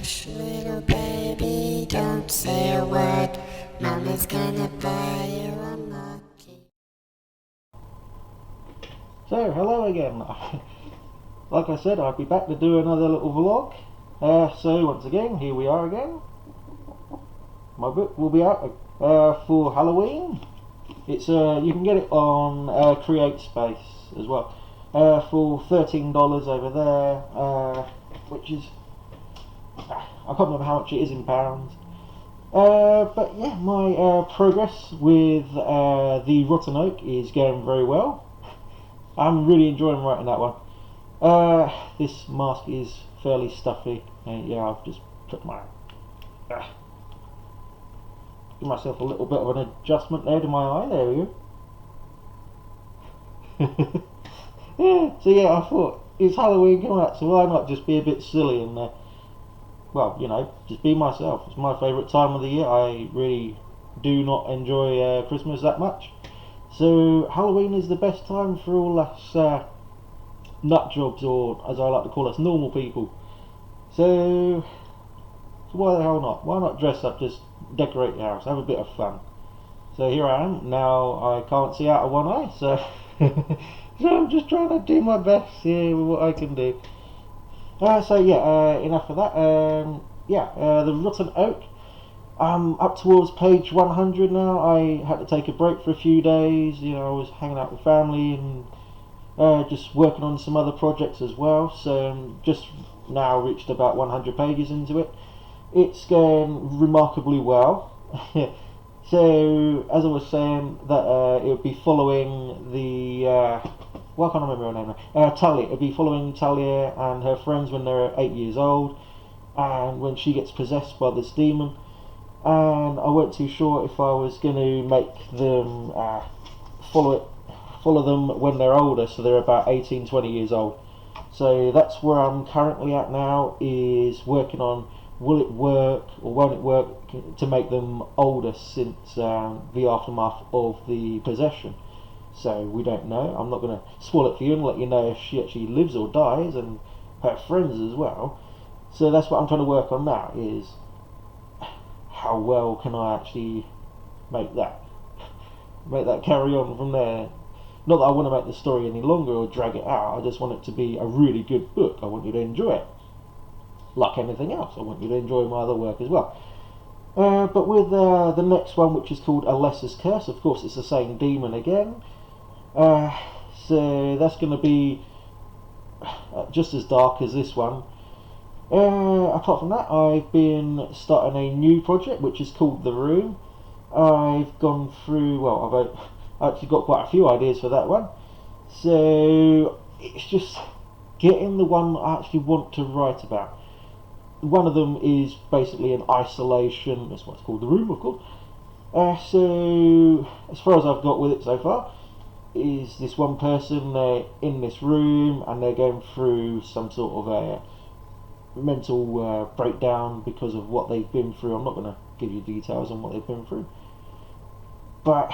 Hush, little baby, don't say a word. Mama's gonna buy you a monkey. So, hello again. Like I said, I'll be back to do another little vlog. So, once again, here we are again. My book will be out for Halloween. It's you can get it on CreateSpace as well for $13 over there, which is I can't remember how much it is in pounds. But yeah, my progress with the Rotten Oak is going very well. I'm really enjoying writing that one. This mask is fairly stuffy, and yeah, I've just put my give myself a little bit of an adjustment there to my eye. There we go. So yeah, I thought it's Halloween coming up, so why not just be a bit silly and well, you know, just be myself. It's my favourite time of the year. I really do not enjoy Christmas that much, so Halloween is the best time for all us nut jobs, or as I like to call us, normal people. So why the hell not? Why not dress up, just decorate your house, have a bit of fun. So here I am. Now I can't see out of one eye, so so I'm just trying to do my best here with what I can do. So yeah, enough of that. The Rotten Oak. I'm up towards page 100 now. I had to take a break for a few days. You know, I was hanging out with family and just working on some other projects as well. So just now reached about 100 pages into it. It's going remarkably well. So as I was saying, that it would be following the well, I can't remember her name now. Talia. It would be following Talia and her friends when they're 8 years old, and when she gets possessed by this demon. And I weren't too sure if I was going to make them follow them when they're older, so they're about 18-20 years old. So that's where I'm currently at now, is working on will it work or won't it work to make them older since the aftermath of the possession. So we don't know. I'm not going to spoil it for you and let you know if she actually lives or dies, and her friends as well. So that's what I'm trying to work on now, is how well can I actually make that carry on from there. Not that I want to make the story any longer or drag it out. I just want it to be a really good book. I want you to enjoy it. Like anything else, I want you to enjoy my other work as well. But with the next one, which is called Alessa's Curse, of course it's the same demon again. So that's going to be just as dark as this one. Apart from that, I've been starting a new project which is called The Room. I've gone through, well, I've actually got quite a few ideas for that one. So it's just getting the one I actually want to write about. One of them is basically an isolation, that's what it's called, The Room, of course. So as far as I've got with it so far, is this one person in this room, and they're going through some sort of a mental breakdown because of what they've been through. I'm not going to give you details on what they've been through, but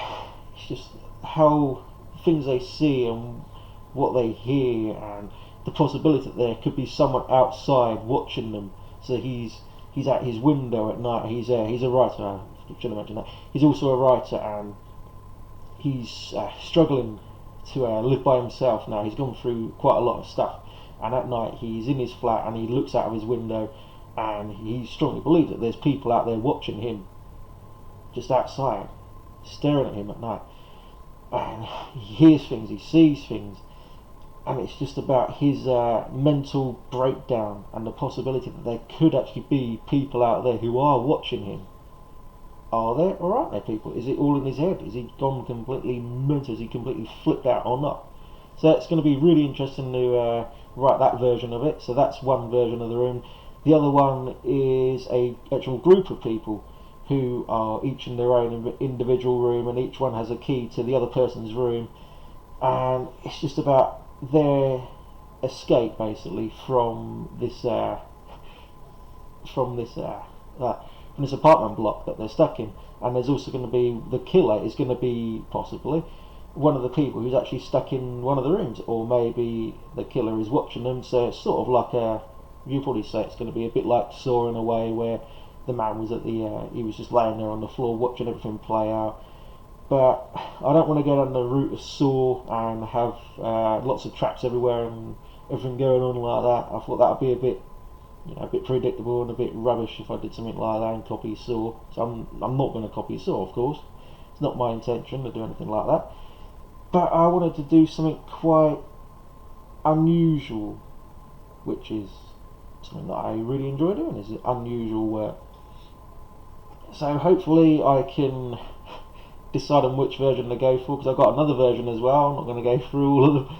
it's just how things they see and what they hear, and the possibility that there could be someone outside watching them. So he's at his window at night. He's a writer. I should have mentioned that. He's also a writer, and he's struggling to live by himself now. He's gone through quite a lot of stuff, and at night he's in his flat and he looks out of his window, and he strongly believes that there's people out there watching him, just outside, staring at him at night. And he hears things, he sees things, and it's just about his mental breakdown and the possibility that there could actually be people out there who are watching him. Are there or aren't there people? Is it all in his head? Is he gone completely mental? Is he completely flipped out or not? So it's going to be really interesting to write that version of it. So that's one version of The Room. The other one is a actual group of people who are each in their own individual room, and each one has a key to the other person's room, and it's just about their escape basically from this apartment block that they're stuck in. And there's also going to be, the killer is going to be possibly one of the people who's actually stuck in one of the rooms, or maybe the killer is watching them. So it's sort of like you'll probably say it's going to be a bit like Saw in a way, where the man was he was just laying there on the floor watching everything play out. But I don't want to go down the route of Saw and have lots of traps everywhere and everything going on like that. I thought that would be a bit, a bit predictable and a bit rubbish if I did something like that and copy Saw. So I'm not going to copy Saw, of course. It's not my intention to do anything like that. But I wanted to do something quite unusual, which is something that I really enjoy doing, is unusual work. So hopefully I can decide on which version to go for, because I've got another version as well. I'm not going to go through all of them.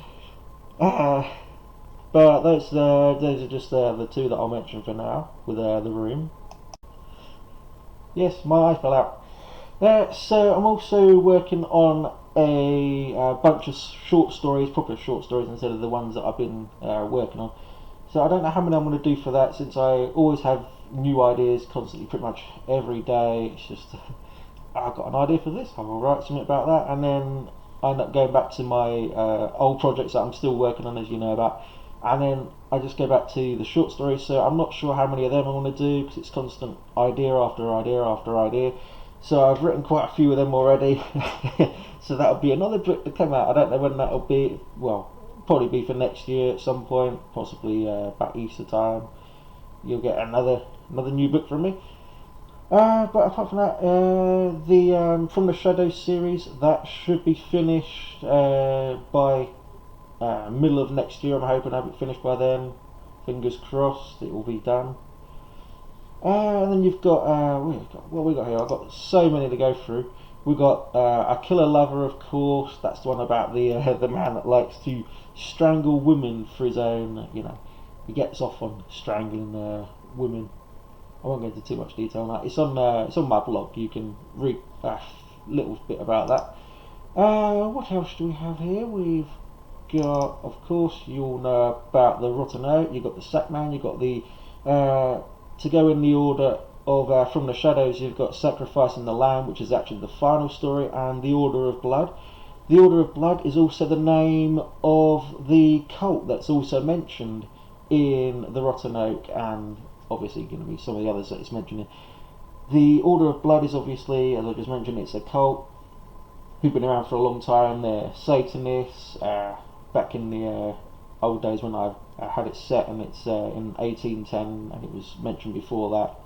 But those are just the two that I'll mention for now, with the room. Yes, my eye fell out. So I'm also working on a bunch of short stories, proper short stories, instead of the ones that I've been working on. So I don't know how many I'm going to do for that, since I always have new ideas constantly, pretty much every day. It's just, I've got an idea for this, I'll write something about that, and then I end up going back to my old projects that I'm still working on, as you know about, and then I just go back to the short stories. So I'm not sure how many of them I want to do, because it's constant idea after idea after idea. So I've written quite a few of them already. So that'll be another book to come out. I don't know when that'll be. Well, probably be for next year at some point, possibly about Easter time. You'll get another new book from me. But apart from that, the From the Shadows series, that should be finished by middle of next year. I'm hoping to have it finished by then. Fingers crossed, it will be done. And then you've got, what we got here? I've got so many to go through. We've got A Killer Lover, of course. That's the one about the man that likes to strangle women for his own, he gets off on strangling women. I won't go into too much detail on that. It's on my blog. You can read a little bit about that. What else do we have here? We've got, of course, you all know about the Letourneau. You've got the Sackman. You've got the to go in the order of From the Shadows, you've got Sacrificing the Lamb, which is actually the final story, and The Order of Blood. The Order of Blood is also the name of the cult that's also mentioned in the Letourneau, and obviously going to be some of the others that it's mentioning. The Order of Blood is obviously, as I just mentioned, it's a cult who've been around for a long time. They're Satanists. Back in the old days when I had it set, and it's in 1810, and it was mentioned before that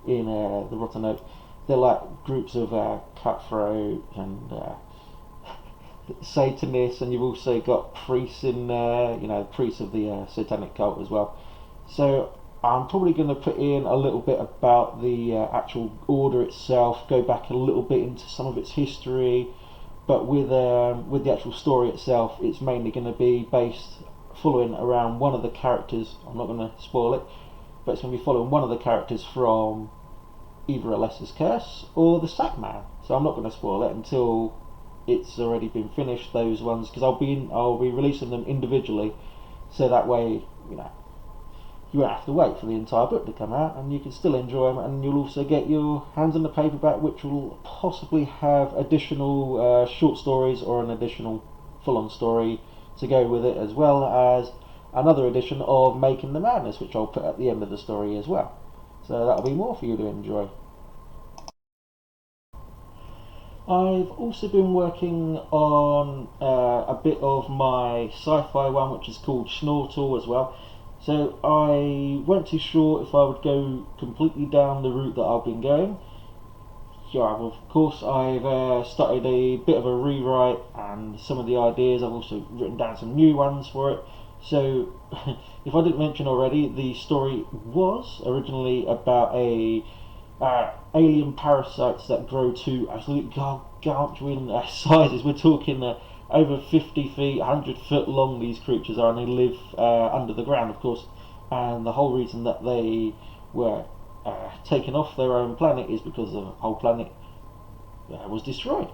in the Letourneau. They're like groups of cutthroat and Satanists, and you've also got priests in there, priests of the satanic cult as well. So I'm probably going to put in a little bit about the actual order itself, go back a little bit into some of its history, but with the actual story itself, it's mainly going to be based following around one of the characters. I'm not going to spoil it, but it's going to be following one of the characters from either Alessa's Curse or the Sackman. So I'm not going to spoil it until it's already been finished, those ones, because I'll be releasing them individually, so that way you won't have to wait for the entire book to come out, and you can still enjoy them, and you'll also get your hands on the paperback, which will possibly have additional short stories or an additional full-on story to go with it, as well as another edition of Making the Madness, which I'll put at the end of the story as well. So that'll be more for you to enjoy. I've also been working on a bit of my sci-fi one, which is called Snortle as well. So I weren't too sure if I would go completely down the route that I've been going. Yeah, of course I've started a bit of a rewrite, and some of the ideas I've also written down some new ones for it. So if I didn't mention already, the story was originally about alien parasites that grow to absolute gargantuan sizes. We're talking over 50 feet, 100 foot long these creatures are, and they live under the ground, of course. And the whole reason that they were taken off their own planet is because the whole planet was destroyed,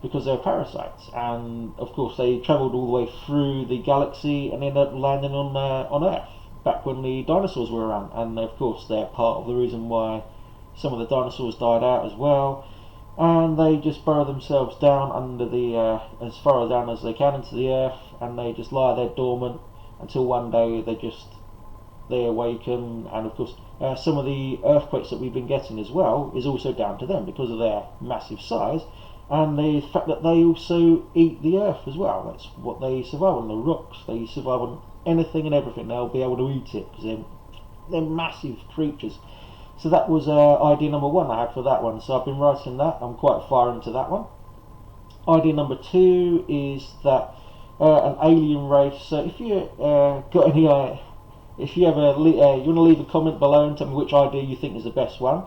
because they're parasites. And of course they travelled all the way through the galaxy and ended up landing on Earth back when the dinosaurs were around. And of course they're part of the reason why some of the dinosaurs died out as well. And they just burrow themselves down under the as far down as they can into the earth, and they just lie there dormant until one day they just they awaken, and of course some of the earthquakes that we've been getting as well is also down to them because of their massive size and the fact that they also eat the earth as well. That's what they survive on, the rocks. They survive on anything and everything. They'll be able to eat it because they're massive creatures. So that was idea number one I had for that one. So I've been writing that. I'm quite far into that one. Idea number two is that an alien race. So if you got any, if you ever you want to leave a comment below and tell me which idea you think is the best one,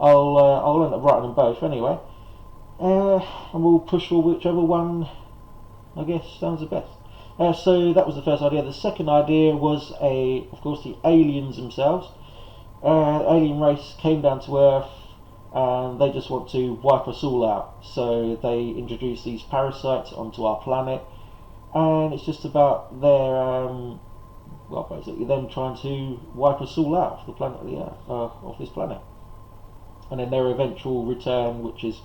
I'll end up writing them both anyway, and we'll push for whichever one I guess sounds the best. So that was the first idea. The second idea was of course, the aliens themselves. The alien race came down to Earth and they just want to wipe us all out. So they introduce these parasites onto our planet, and it's just about their, well, basically them trying to wipe us all out of the planet of the Earth, off this planet. And then their eventual return, which is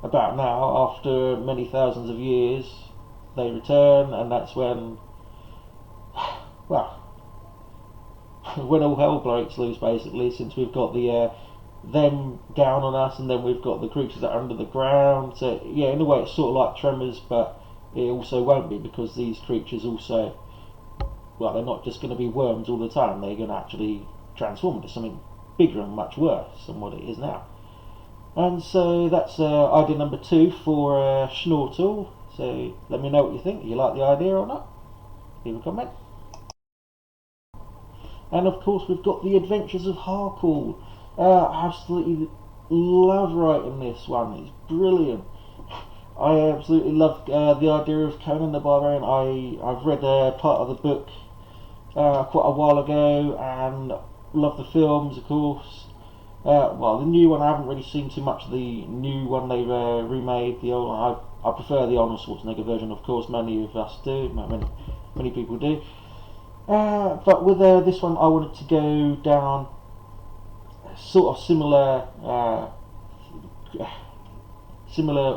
about now, after many thousands of years, they return, and that's when, well, when all hell breaks loose, basically, since we've got the them down on us, and then we've got the creatures that are under the ground. So yeah, in a way, it's sort of like Tremors, but it also won't be, because these creatures also, well, they're not just going to be worms all the time. They're going to actually transform into something bigger and much worse than what it is now. And so that's idea number two for Snortle. So let me know what you think. Do you like the idea or not? Leave a comment. And of course we've got the Adventures of Harcourt. I absolutely love writing this one. It's brilliant. I absolutely love the idea of Conan the Barbarian. I've read part of the book quite a while ago and love the films, of course. Well, the new one, I haven't really seen too much of the new one they've remade. The old one, I prefer the Arnold Schwarzenegger version, of course. Many of us do. Many people do. But with this one, I wanted to go down sort of similar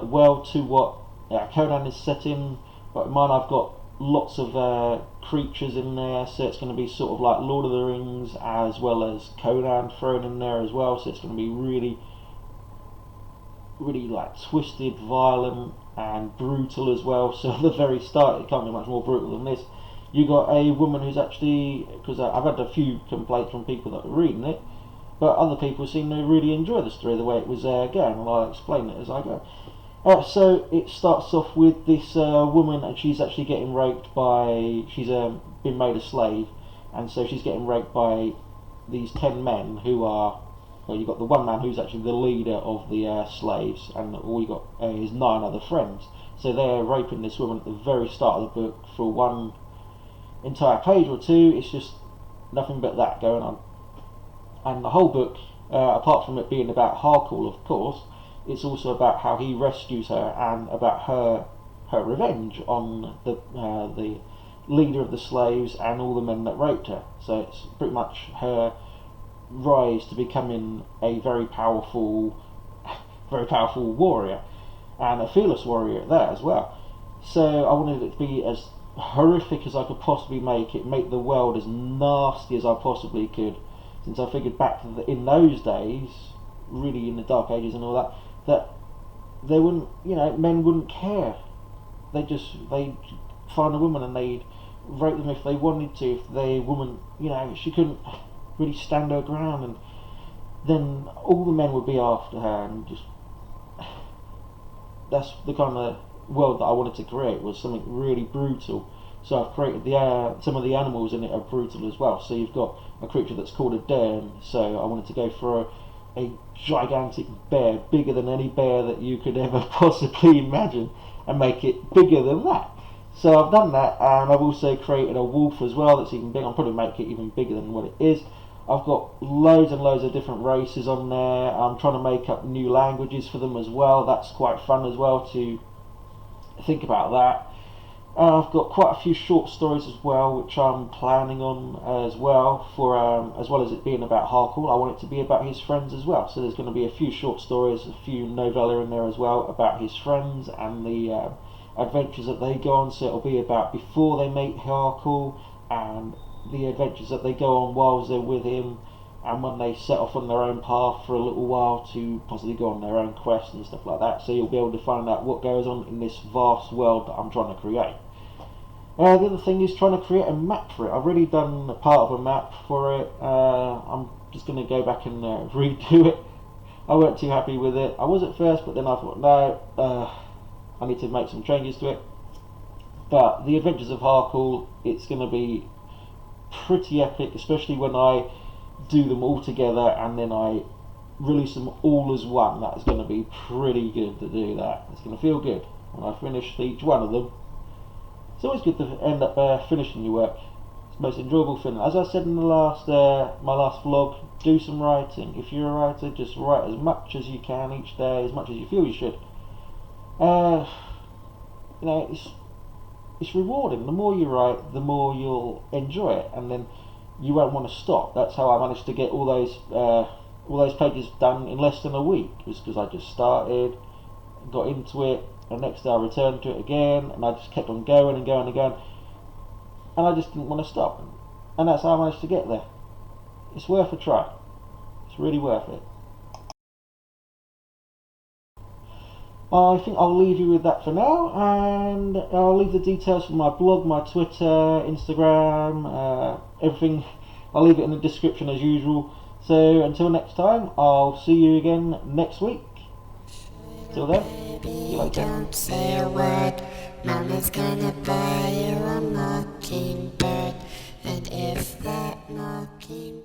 world to what Conan is set in. But mine, I've got lots of creatures in there, so it's going to be sort of like Lord of the Rings as well as Conan thrown in there as well. So it's going to be really, really like twisted, violent, and brutal as well. So at the very start, it can't be much more brutal than this. You got a woman who's actually, because I've had a few complaints from people that are reading it, but other people seem to really enjoy the story the way it was going, and I'll explain it as I go. So it starts off with this woman, and she's actually getting raped by, she's been made a slave, and so she's getting raped by these 10 men who are, well, you've got the one man who's actually the leader of the slaves, and all you got is 9 other friends. So they're raping this woman at the very start of the book for one entire page or two. It's just nothing but that going on. And the whole book, apart from it being about Harcourt, of course, it's also about how he rescues her and about her revenge on the leader of the slaves and all the men that raped her. So it's pretty much her rise to becoming a very powerful warrior, and a fearless warrior at that as well. So I wanted it to be as horrific as I could possibly make the world as nasty as I possibly could, since I figured back in those days, really in the Dark Ages and all that they wouldn't, men wouldn't care. They'd find a woman and they'd rape them if they wanted to. If the woman, she couldn't really stand her ground, and then all the men would be after her, and just, that's the kind of world that I wanted to create, was something really brutal. So I've created some of the animals in it are brutal as well. So you've got a creature that's called a dern. So I wanted to go for a gigantic bear, bigger than any bear that you could ever possibly imagine, and make it bigger than that. So I've done that, and I've also created a wolf as well that's even bigger. I'll probably make it even bigger than what it is. I've got loads and loads of different races on there. I'm trying to make up new languages for them as well. That's quite fun as well to think about that. I've got quite a few short stories as well, which I'm planning on as well, for as well as it being about Harcourt. I want it to be about his friends as well. So there's going to be a few short stories, a few novella in there as well about his friends and the adventures that they go on. So it'll be about before they meet Harcourt and the adventures that they go on whilst they're with him, and when they set off on their own path for a little while to possibly go on their own quest and stuff like that. So you'll be able to find out what goes on in this vast world that I'm trying to create. The other thing is trying to create a map for it. I've already done a part of a map for it. I'm just going to go back and redo it. I weren't too happy with it. I was at first, but then I thought, no, I need to make some changes to it. But the Adventures of Harcool, it's going to be pretty epic, especially when I do them all together and then I release them all as one. That is going to be pretty good to do that. It's going to feel good when I finish each one of them. It's always good to end up finishing your work. It's the most enjoyable thing. As I said in the last my last vlog, do some writing. If you're a writer, just write as much as you can each day, as much as you feel you should. It's rewarding. The more you write, the more you'll enjoy it, and then you won't want to stop. That's how I managed to get all those pages done in less than a week. It was because I just started, got into it, and next day I returned to it again, and I just kept on going and going and going, and I just didn't want to stop. And that's how I managed to get there. It's worth a try. It's really worth it. I think I'll leave you with that for now, and I'll leave the details for my blog, my Twitter, Instagram, everything. I'll leave it in the description as usual. So until next time, I'll see you again next week. Till then, see you later. Don't say a word. Mama's gonna buy you a mockingbird. And if that mockingbird